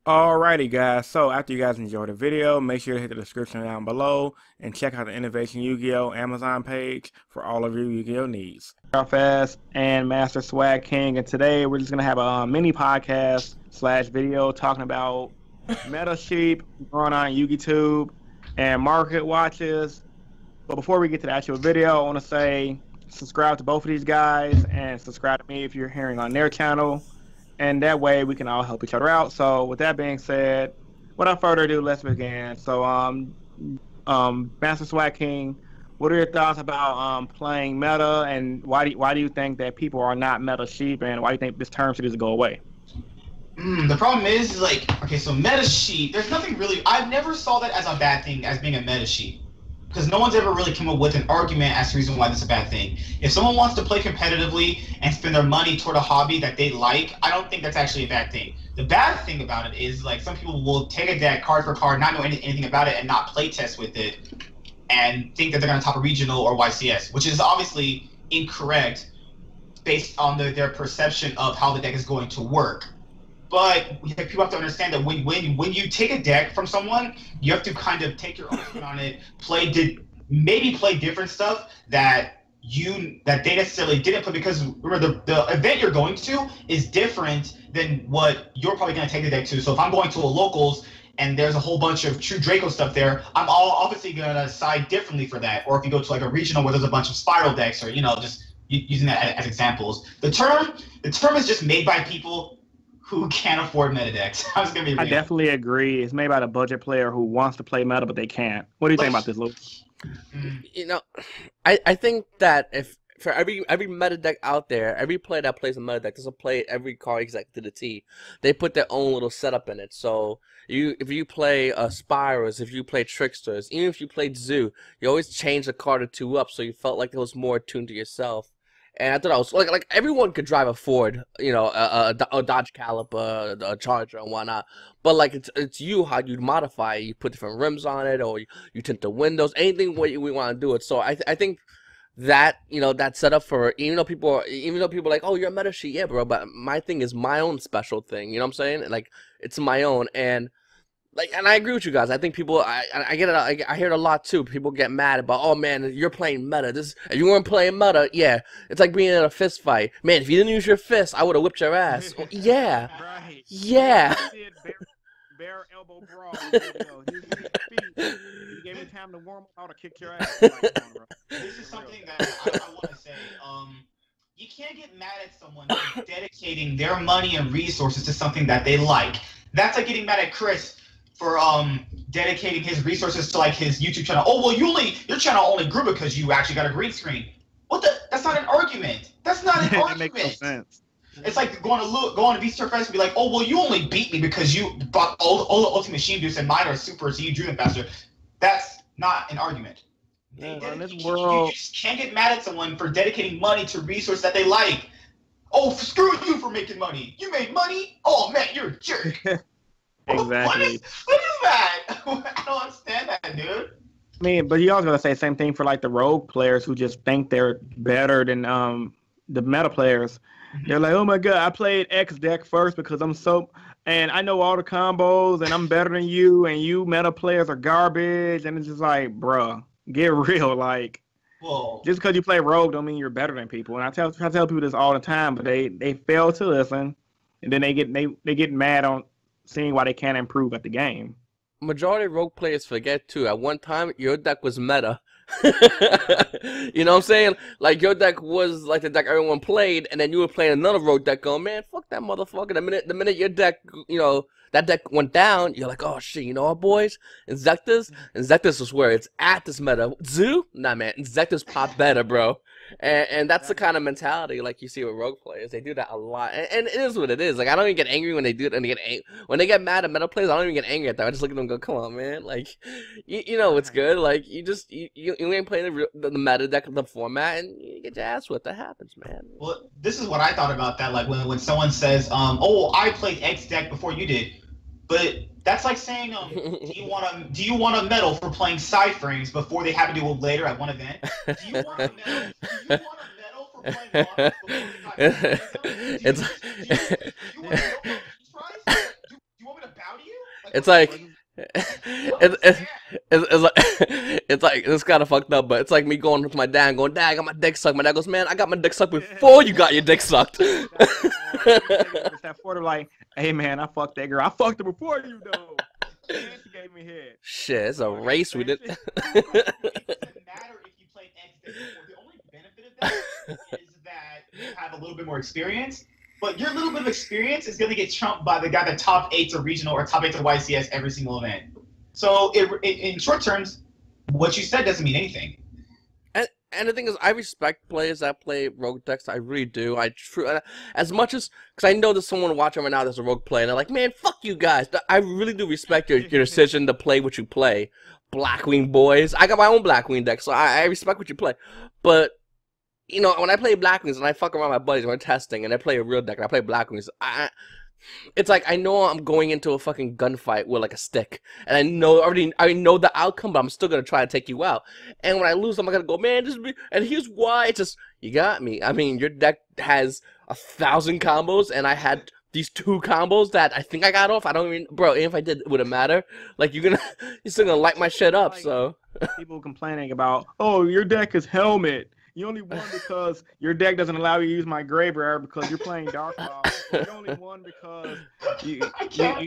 Alrighty guys, so after you guys enjoyed the video, make sure to hit the description down below and check out the Innovation Yu-Gi-Oh! Amazon page for all of your Yu-Gi-Oh! Needs. Fest and Master Swag King, and today we're just gonna have a mini podcast slash video talking about Meta Sheep going on Yugitube and market watches. But before we get to the actual video, I want to say subscribe to both of these guys and subscribe to me if you're hearing on their channel. And that way we can all help each other out. So with that being said, without further ado, let's begin. So Master Swag King, what are your thoughts about playing meta, and why do you think that people are not meta sheep, and why do you think this term should just go away? The problem is like, okay, so meta sheet, there's nothing really, I've never saw that as a bad thing, as being a meta sheet. Because no one's ever really come up with an argument as to the reason why this is a bad thing. If someone wants to play competitively and spend their money toward a hobby that they like, I don't think that's actually a bad thing. The bad thing about it is, like, some people will take a deck card for card, not know anything about it, and not play test with it, and think that they're going to top a regional or YCS, which is obviously incorrect based on their perception of how the deck is going to work. But people have to understand that when you take a deck from someone, you have to kind of take your own spin on it, maybe play different stuff that they necessarily didn't play, because remember the event you're going to is different than what you're probably going to take the deck to. So if I'm going to a locals and there's a whole bunch of true Draco stuff there, I'm obviously going to side differently for that. Or if you go to like a regional where there's a bunch of spiral decks, or just using that as examples. The term is just made by people who can't afford meta decks. I was gonna be real. I definitely agree. It's made by the budget player who wants to play meta, but they can't. What do you think about this, Luke? You know, I think that if for every meta deck out there, every player that plays a meta deck doesn't play every card exactly to the T. They put their own little setup in it. So if you play Spirals, if you play Tricksters, even if you played Zoo, you always change a card or two up so you felt like it was more attuned to yourself. And I thought I was like everyone could drive a Ford, a Dodge Caliber, a Charger, and whatnot. But like it's you how you modify it. You put different rims on it, or you tint the windows, anything we want to do it. So I think that that setup for even though people are like, oh, you're a meta sheet, yeah, bro. But my thing is my own special thing. You know what I'm saying? Like it's my own. And I agree with you guys. I think people, I get it. I hear it a lot too. People get mad about, oh man, you're playing meta. If you weren't playing meta, yeah, it's like being in a fist fight. Man, if you didn't use your fist, I would have whipped your ass. Well, yeah, Right. yeah. Bare elbow brawl. You gave me time to warm up. I would have kicked your ass. Like, come on, bro. This is something that I want to say. You can't get mad at someone for dedicating their money and resources to something that they like. That's like getting mad at Chris for dedicating his resources to like his YouTube channel. Oh well, your channel only grew because you actually got a green screen. That's not an argument. That's not an argument. It makes no sense. It's like going to VStar Fest and be like, oh well, you only beat me because you bought all the Ultimate Machine Dukes and mine are super, so you drew them faster. That's not an argument. Yeah, in this You world, just can't get mad at someone for dedicating money to resources that they like. Oh, screw you for making money. You made money? Oh man, you're a jerk. exactly. What is that? I don't understand that, dude. I mean, but you also gotta say the same thing for like the rogue players who just think they're better than the meta players. They're like, oh my god, I played X deck first because and I know all the combos and I'm better than you, and you meta players are garbage, and it's just like, bruh, get real. Like, Whoa. just because you play rogue don't mean you're better than people. And I tell people this all the time, but they fail to listen, and then they get mad on seeing why they can't improve at the game. Majority of rogue players forget too. At one time, your deck was meta. You know what I'm saying? Like your deck was like the deck everyone played, and then you were playing another rogue deck. Going, man, fuck that motherfucker. The minute your deck, that deck went down, you're like, oh shit, you know what, boys? Inzektus is where it's at this meta. Zoo? Nah, man, Inzektus pop better, bro. And that's the kind of mentality like you see with rogue players. They do that a lot, and it is what it is. Like I don't even get angry when they do it, and when they get mad at meta players. I don't even get angry at them. I just look at them and go, "Come on, man! Like, you know what's good. Like you ain't playing the meta deck of the format, and you get your ass whipped. That happens, man." Well, this is what I thought about that. Like when someone says, "Oh, I played X deck before you did," but that's like saying, do you want a medal for playing side frames before they happen to do it later at one event? Do you want a medal? Do you want a medal for playing Mars before you got It's do you want a prize? Do you want me to bow It's like it's like it's like it's kind of fucked up, but it's like me going to my dad and going, "Dad, I got my dick sucked." My dad goes, "Man, I got my dick sucked before you got your dick sucked." It's that Florida like, hey man, I fucked that girl. I fucked her before you though. And she gave me head. Shit, it's a race we did. It doesn't matter if you played X Deck before. The only benefit of that is that you have a little bit more experience. But your little bit of experience is going to get trumped by the guy that top 8 to regional or top 8 to YCS every single event. So in short terms, what you said doesn't mean anything. And the thing is, I respect players that play rogue decks. I really do. As much as, because I know there's someone watching right now that's a rogue player, and they're like, "Man, fuck you guys." I really do respect your decision to play what you play. Blackwing boys. I got my own Blackwing deck, so I respect what you play. But you know, when I play Blackwings and I fuck around with my buddies when we're testing, and I play a real deck and I play Blackwings, it's like I know I'm going into a fucking gunfight with like a stick, and I know the outcome, but I'm still gonna try to take you out. And when I lose, I'm gonna go, "Man, and here's why." It's just, you got me. I mean, your deck has 1,000 combos, and I had these 2 combos that I think I got off. I don't even, bro. If I did, it wouldn't matter. Like you're still gonna light my shit up. So people complaining about, "Oh, your deck is helmet. You only won because your deck doesn't allow you to use my graveyard because you're playing Dark Claw. You only won because you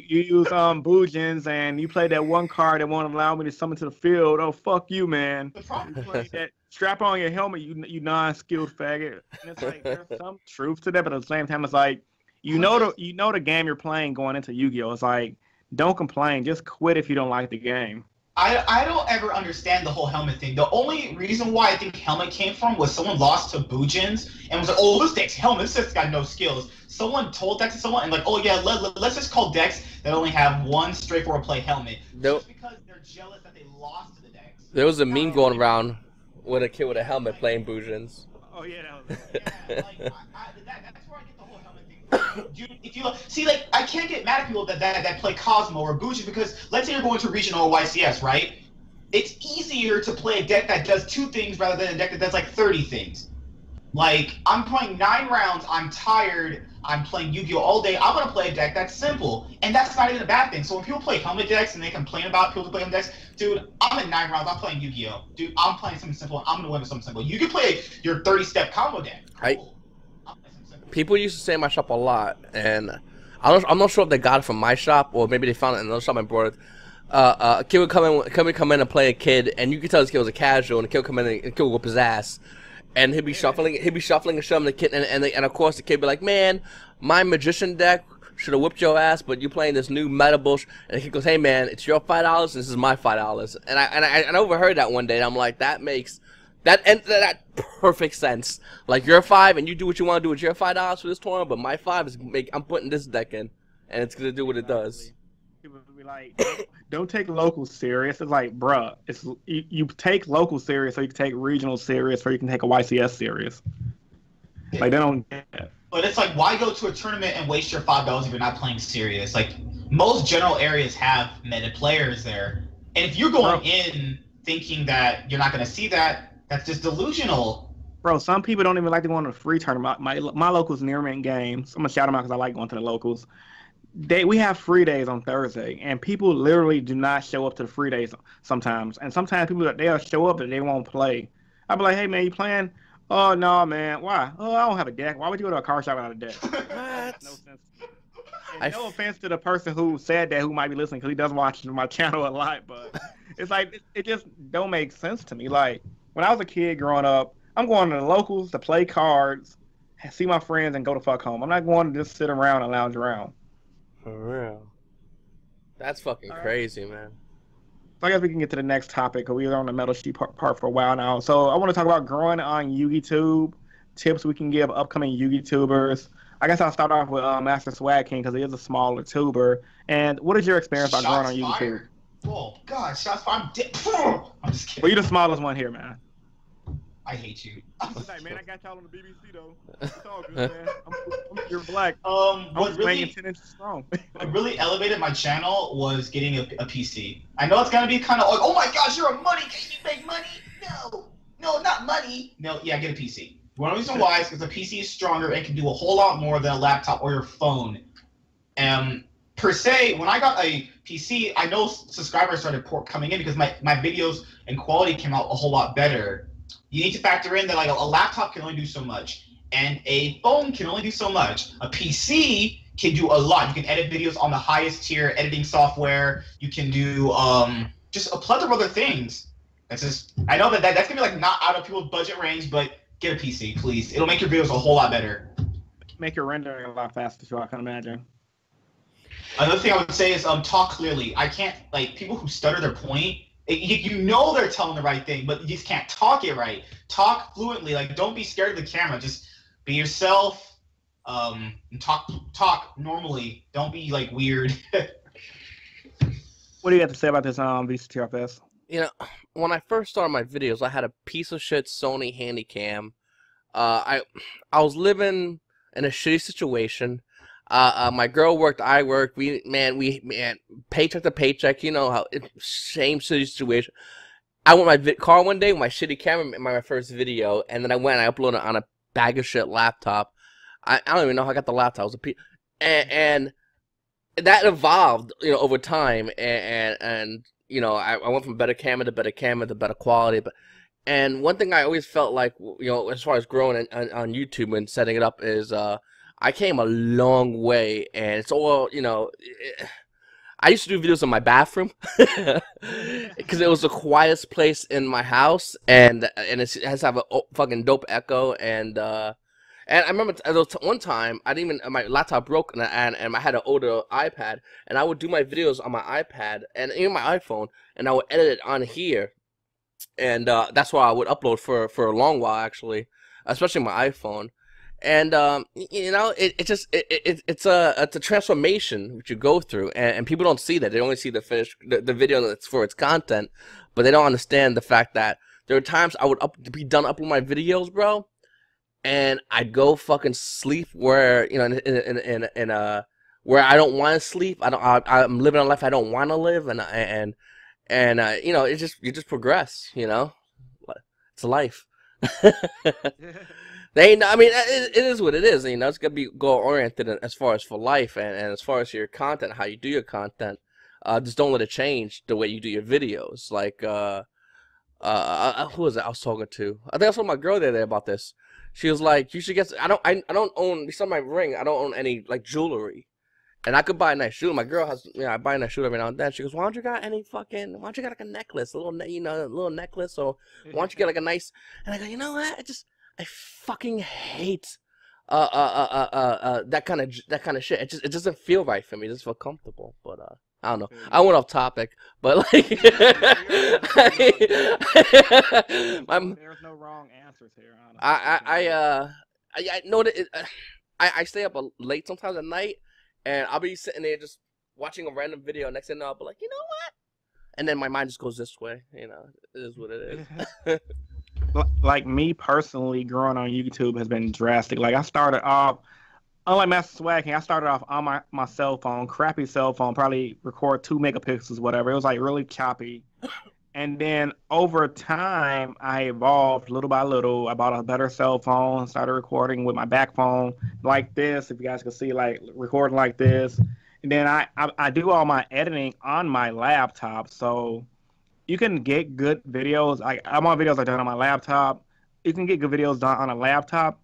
use Boojins and you play that one card that won't allow me to summon to the field. Oh, fuck you, man. You play that, strap on your helmet, you non-skilled faggot." And it's like, there's some truth to that, but at the same time, it's like, you know the game you're playing going into Yu-Gi-Oh! It's like, don't complain. Just quit if you don't like the game. I don't ever understand the whole helmet thing. The only reason why I think helmet came from was someone lost to Boojins and was like, "Oh, this deck's helmet. This deck's got no skills." Someone told that to someone and like, "Oh yeah, let's just call decks that only have one straightforward play helmet." Just because they're jealous that they lost to the decks. There was a meme going around with a kid with a helmet playing Boojins. Oh yeah, that's where I get the whole helmet thing. Dude, if you see, like, I can't get mad at people that play Cosmo or Buji, because let's say you're going to regional or YCS, right? It's easier to play a deck that does 2 things rather than a deck that does like 30 things. Like, I'm playing 9 rounds, I'm tired, I'm playing Yu-Gi-Oh! All day, I'm gonna play a deck that's simple. And that's not even a bad thing. So when people play helmet decks and they complain about people who play helmet decks, dude, I'm in 9 rounds, I'm playing Yu-Gi-Oh! Dude, I'm playing something simple, and I'm gonna win with something simple. You can play your 30-step combo deck. Cool. People used to say in my shop a lot, and I'm not sure if they got it from my shop or maybe they found it in another shop and brought it. A kid would come in and play a kid, and you could tell this kid was a casual, and the kid would come in and the kid would whip his ass, and he'd be shuffling and shoving the kid, and of course the kid would be like, "Man, my magician deck should have whipped your ass, but you playing this new meta bullshit." And the kid goes, "Hey man, it's your $5, this is my $5." And I overheard that one day, and I'm like, that makes that perfect sense. Like, you're 5 and you do what you want to do with your $5 for this tournament, but my 5 is I'm putting this deck in, and it's gonna do what it does. People would be like, "Don't take local serious." It's like, bruh, you take local serious, so you can take regional serious, or you can take a YCS serious. Like, they don't get that. But it's like, why go to a tournament and waste your $5 if you're not playing serious? Like, most general areas have meta players there, and if you're going in thinking that you're not going to see that, that's just delusional. Bro, some people don't even like to go on a free tournament. My locals near me in games. I'm gonna shout them out because I like going to the locals. We have free days on Thursday, and people literally do not show up to the free days sometimes. And sometimes people, they'll show up and they won't play. I'll be like, "Hey man, you playing?" "Oh no, man. Why?" "Oh, I don't have a deck." "Why would you go to a card shop without a deck?" That makes no sense. And no offense to the person who said that, who might be listening, because he does watch my channel a lot, but it's like, it just don't make sense to me. Like, when I was a kid growing up, I'm going to the locals to play cards, see my friends, and go to fuck home. I'm not going to just sit around and lounge around. For real. That's fucking crazy, man. So I guess we can get to the next topic, because we were on the metal sheet part for a while now. So I want to talk about growing on Yugitube, tips we can give upcoming Yugitubers. I guess I'll start off with Master Swag King, because he is a smaller tuber. And what is your experience on growing on Yugitube? Oh, God, shots fired. I'm just kidding. Well, you're the smallest one here, man. I hate you. Like, man, I got y'all on the BBC, though. It's all good, man. You're black. What really, 10 inches strong. What really elevated my channel was getting a PC. I know it's going to be kind of like, "Oh my gosh, you're a money. Can you make money?" No, not money. No, yeah, get a PC. One reason why is because the PC is stronger and can do a whole lot more than a laptop or your phone. per se, when I got a PC, I know subscribers started coming in because my videos and quality came out a whole lot better. You need to factor in that like a laptop can only do so much, and a phone can only do so much. A PC can do a lot. You can edit videos on the highest tier editing software. You can do just a plethora of other things. That's just, I know that's gonna be like not out of people's budget range, but get a PC, please. It'll make your videos a whole lot better. Make your rendering a lot faster, so I can imagine. Another thing I would say is talk clearly. I can't, like, people who stutter their point, you know they're telling the right thing, but you just can't talk it right. Talk fluently. Like, don't be scared of the camera. Just be yourself. And talk normally. Don't be like weird. What do you have to say about this VCTFS? You know, when I first started my videos, I had a piece of shit Sony Handycam. I was living in a shitty situation. My girl worked, I worked. We paycheck to paycheck. You know how same shitty situation. I went my car one day with my shitty camera, made my first video, and then I went and I uploaded it on a bag of shit laptop. I don't even know how I got the laptop. It was and that evolved, you know, over time, and you know, I went from better camera to better camera to better quality. And one thing I always felt like, you know, as far as growing on YouTube and setting it up is, I came a long way, and it's all, you know, I used to do videos in my bathroom because it was the quietest place in my house, and it has to have a fucking dope echo, and I remember one time I didn't even, my laptop broke, and I had an older iPad, and I would do my videos on my iPad and even my iPhone, and I would edit it on here, and that's why I would upload for a long while, actually, especially my iPhone. And you know, it's a transformation which you go through, and people don't see that. They only see the video that's for its content, but they don't understand the fact that there are times I would be done uploading my videos, bro, and I'd go fucking sleep where, you know, in a where I don't want to sleep. I'm living a life I don't want to live, and you know, you just progress, you know, it's life. I mean, it is what it is. You know, it's gonna be goal oriented as far as for life, and as far as your content, how you do your content. Just don't let it change the way you do your videos. Like, who was it I was talking to? I think I told my girl the other day about this. She was like, "You should get." I don't own. Besides my ring, I don't own any like jewelry, and I could buy a nice jewelry. My girl has, you know, I buy a nice jewelry every now and then. She goes, "Why don't you got any fucking? Why don't you got like a necklace, a little, you know, a little necklace, or why don't you get like a nice?" And I go, "You know what? I fucking hate that kind of shit. It doesn't feel right for me. It doesn't feel comfortable." But I don't know. I went off topic, but like, there's no wrong answers here. I know that I stay up late sometimes at night, and I'll be sitting there just watching a random video. Next thing I'll be like, you know what? And then my mind just goes this way. You know, it is what it is. Like me personally, growing on YouTube has been drastic. Like I started off, unlike Master Swag King, I started off on my cell phone, crappy cell phone, probably record 2 megapixels, whatever. It was like really choppy. And then over time, I evolved little by little. I bought a better cell phone, started recording with my back phone like this. If you guys can see, like recording like this. And then I do all my editing on my laptop, so you can get good videos. All my videos are done on my laptop. You can get good videos done on a laptop,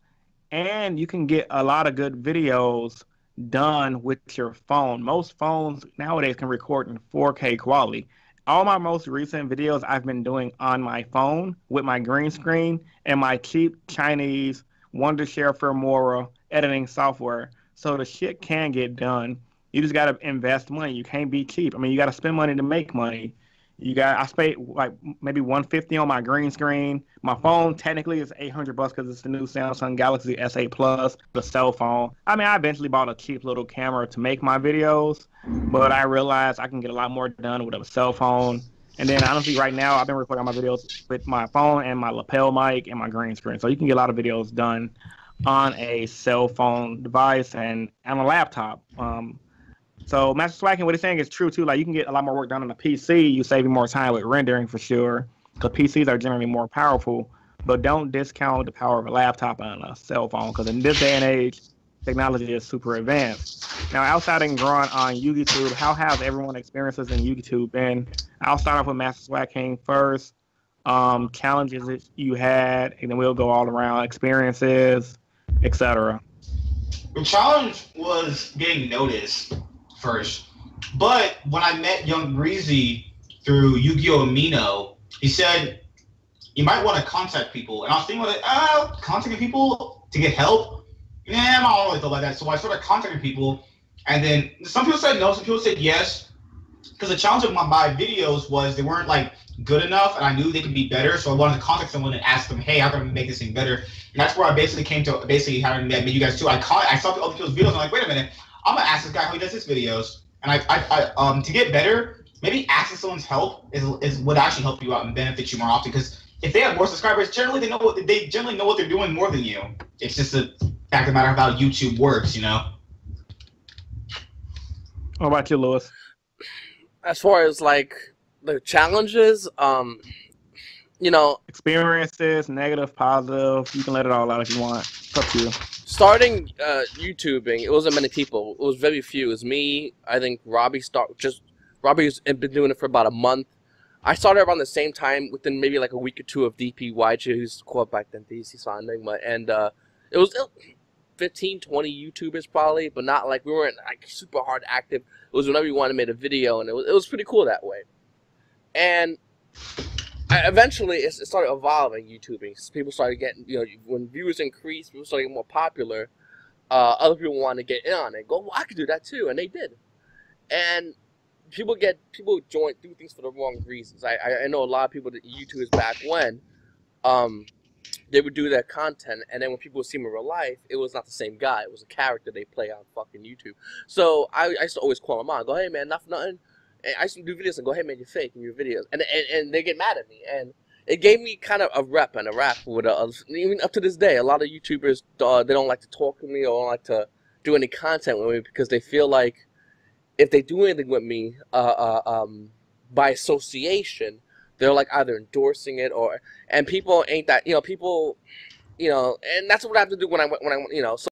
and you can get a lot of good videos done with your phone. Most phones nowadays can record in 4K quality. All my most recent videos I've been doing on my phone with my green screen and my cheap Chinese Wondershare Filmora editing software. So the shit can get done. You just got to invest money. You can't be cheap. I mean, you got to spend money to make money. I spent like maybe $150 on my green screen. My phone technically is $800 because it's the new Samsung Galaxy S8 Plus, the cell phone. I mean, I eventually bought a cheap little camera to make my videos, but I realized I can get a lot more done with a cell phone. And then honestly, right now, I've been recording my videos with my phone and my lapel mic and my green screen. So you can get a lot of videos done on a cell phone device and on a laptop. So Master Swag, what he's saying is true too. Like you can get a lot more work done on a PC. You save more time with rendering for sure. Because PCs are generally more powerful. But don't discount the power of a laptop and a cell phone. Because in this day and age, technology is super advanced. Now, outside and growing on Yugitube, how have everyone experiences in Yugitube been? I'll start off with Master Swag King first. Challenges that you had, and then we'll go all around experiences, etc. The challenge was getting noticed first. But when I met Young Breezy through Yu-Gi-Oh! Amino, he said, you might want to contact people. And I was thinking, like, contacting people to get help? Nah, I don't really feel like that. So I started contacting people. And then some people said no, some people said yes. Because the challenge of my videos was they weren't like good enough, and I knew they could be better. So I wanted to contact someone and ask them, hey, how can I make this thing better? And that's where I basically came to having met you guys too. I saw other people's videos. I'm like, wait a minute, I'm gonna ask this guy how he does his videos. And I to get better, maybe asking someone's help is would actually help you out and benefit you more often. Because if they have more subscribers, generally they generally know what they're doing more than you. It's just a fact of the matter of how YouTube works, you know. What about you, Lewis? As far as like the challenges, you know, experiences, negative, positive. You can let it all out if you want. It's up to you. Starting YouTubing, it wasn't many people. It was very few. It was me. I think Robbie's been doing it for about a month. I started around the same time, within maybe like a week or two of DPYJ, who's called back then DC Enigma, and it was 15, 20 YouTubers probably, but not like we weren't like super hard active. It was whenever you wanted to make a video, and it was pretty cool that way. And eventually, it started evolving YouTubing. People started getting, you know, when viewers increased, people started getting more popular. Other people wanted to get in on it. Go, well, I could do that too, and they did. And people do things for the wrong reasons. I know a lot of people that YouTubers back when, they would do their content, and then when people would see him in real life, it was not the same guy. It was a character they play on fucking YouTube. So I used to always call them on, go, hey man, nothing. And I used to do videos and go, hey man, you're fake in your videos, and they get mad at me, and it gave me kind of a rep with even up to this day. A lot of YouTubers they don't like to talk to me or don't like to do any content with me because they feel like if they do anything with me by association, they're like either endorsing it and people ain't that, you know, people, you know, and that's what I have to do when I you know. So